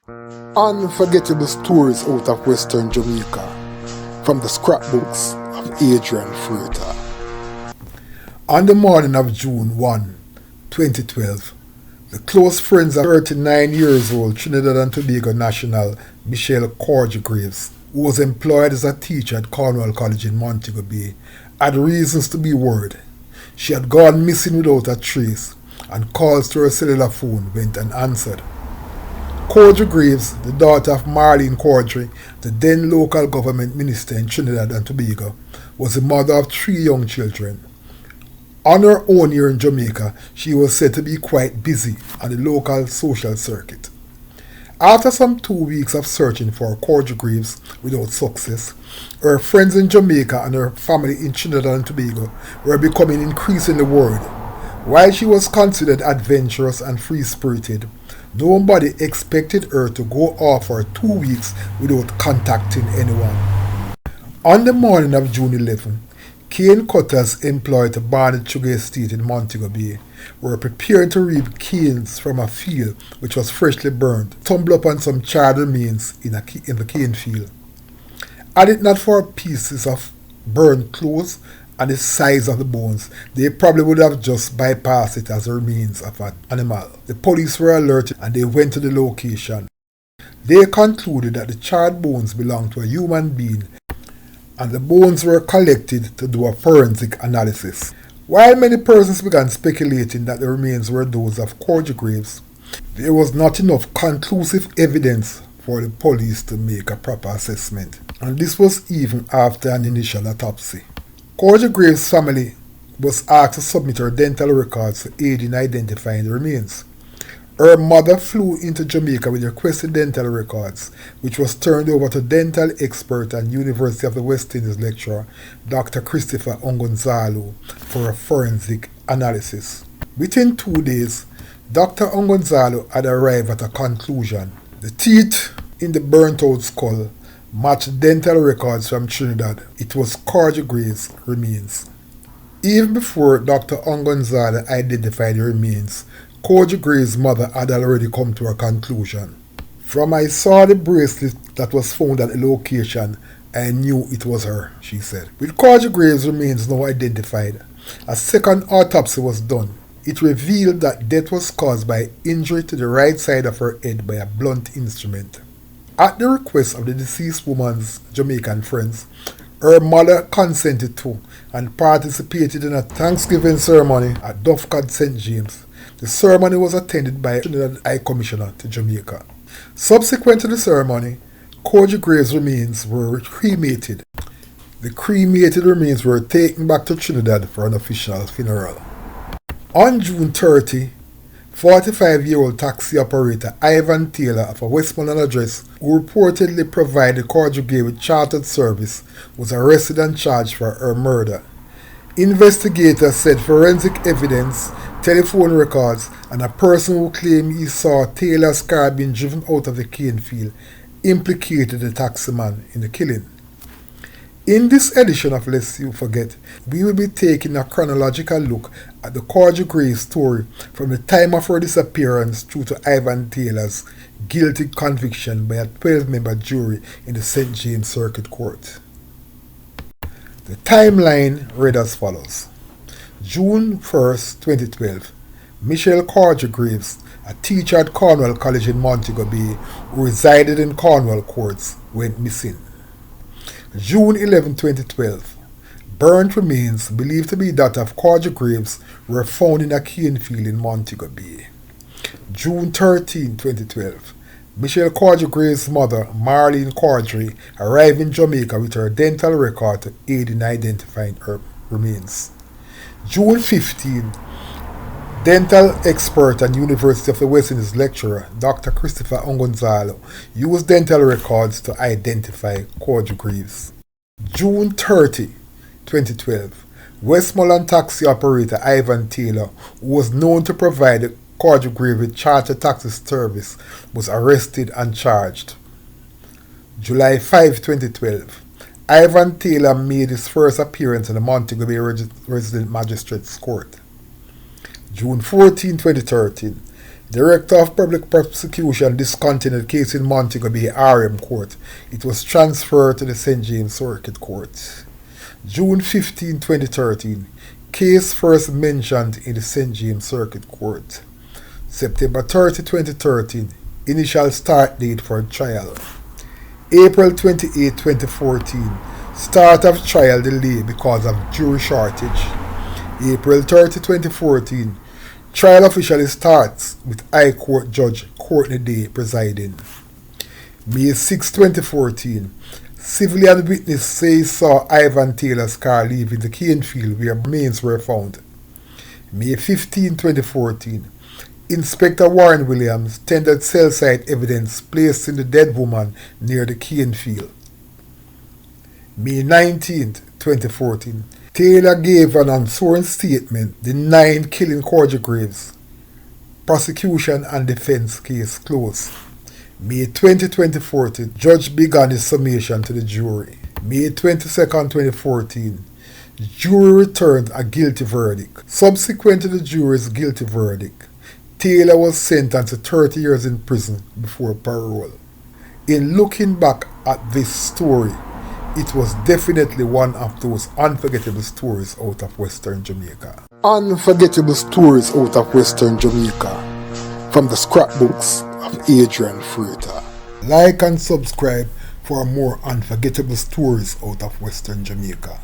Unforgettable stories out of Western Jamaica from the scrapbooks of Adrian Freighter. On the morning of June 1, 2012, the close friends of 39 years old Trinidad and Tobago national Michelle Courdray Greaves, who was employed as a teacher at Cornwall College in Montego Bay, had reasons to be worried. She had gone missing without a trace, and calls to her cellular phone went unanswered. Coudray-Greaves, the daughter of Marlene Courdray, the then local government minister in Trinidad and Tobago, was the mother of 3 young children. On her own here in Jamaica, she was said to be quite busy on the local social circuit. After some 2 weeks of searching for Coudray-Greaves without success, her friends in Jamaica and her family in Trinidad and Tobago were becoming increasingly worried. While she was considered adventurous and free-spirited, nobody expected her to go off for 2 weeks without contacting anyone. On the morning of June 11, cane cutters employed to burn the sugar estate in Montego Bay were preparing to reap canes from a field which was freshly burned, stumbled upon some charred remains in the cane field. Had it not for pieces of burned clothes and the size of the bones, they probably would have just bypassed it as the remains of an animal. The police were alerted and they went to the location. They concluded that the charred bones belonged to a human being, and the bones were collected to do a forensic analysis. While many persons began speculating that the remains were those of Coudray-Greaves, there was not enough conclusive evidence for the police to make a proper assessment, and this was even after an initial autopsy. Coudray-Greaves' family was asked to submit her dental records to aid in identifying the remains. Her mother flew into Jamaica with requested dental records, which was turned over to dental expert and University of the West Indies lecturer Dr. Christopher Ongonzalo for a forensic analysis. Within 2 days, Dr. Ongonzalo had arrived at a conclusion. The teeth in the burnt-out skull matched dental records from Trinidad. It was Coudray-Greaves' remains. Even before Dr. Ongonzalo identified the remains, Coudray-Greaves' mother had already come to a conclusion. From I saw the bracelet that was found at the location, I knew it was her, she said. With Coudray-Greaves' remains now identified, a second autopsy was done. It revealed that death was caused by injury to the right side of her head by a blunt instrument. At the request of the deceased woman's Jamaican friends, her mother consented to and participated in a Thanksgiving ceremony at Dufcad St. James. The ceremony was attended by Trinidad High Commissioner to Jamaica. Subsequent to the ceremony, Coudray-Greaves' remains were cremated. The cremated remains were taken back to Trinidad for an official funeral. On June 30, 45-year-old taxi operator Ivan Taylor of a Westmoreland address, who reportedly provided Coudray-Greaves with chartered service, was arrested and charged for her murder. Investigators said forensic evidence, telephone records, and a person who claimed he saw Taylor's car being driven out of the cane field implicated the taximan in the killing. In this edition of Lest You Forget, we will be taking a chronological look at the Coudray-Greaves story from the time of her disappearance through to Ivan Taylor's guilty conviction by a 12-member jury in the St. James Circuit Court. The timeline read as follows. June 1st, 2012, Michelle Courdray Greaves, a teacher at Cornwall College in Montego Bay who resided in Cornwall courts, went missing. June 11, 2012, burnt remains believed to be that of Coudray-Greaves were found in a cane field in Montego Bay. June 13, 2012, Michelle Courdray-Greaves' mother, Marlene Courdray, arrived in Jamaica with her dental record to aid in identifying her remains. June 15, dental expert and University of the West Indies lecturer Dr. Christopher Ongonzalo used dental records to identify Coudray-Greaves. June 30, 2012, Westmoreland taxi operator Ivan Taylor, who was known to provide Coudray-Greaves with chartered taxi service, was arrested and charged. July 5, 2012, Ivan Taylor made his first appearance in the Montego Bay Resident Magistrates Court. June 14, 2013, Director of Public Prosecution discontinued case in Montego Bay RM Court. It was transferred to the St. James Circuit Court. June 15, 2013. Case first mentioned in the St. James Circuit Court. September 30, 2013. Initial start date for trial. April 28, 2014. Start of trial delay because of jury shortage. April 30, 2014. Trial officially starts with High Court Judge Courtney Day presiding. May 6, 2014. Civilian witness says saw Ivan Taylor's car leaving the cane field where remains were found. May 15, 2014. Inspector Warren Williams tendered cell site evidence placed in the dead woman near the cane field. May 19, 2014. Taylor gave an unsworn statement denying killing Coudray-Greaves. Prosecution and defense case closed. May 20, 2014. Judge began his summation to the jury. May 22, 2014. Jury returned a guilty verdict. Subsequent to the jury's guilty verdict, Taylor was sentenced to 30 years in prison before parole. In looking back at this story, it was definitely one of those unforgettable stories out of Western Jamaica. Unforgettable stories out of Western Jamaica from the scrapbooks of Adrian Freighter. Like and subscribe for more unforgettable stories out of Western Jamaica.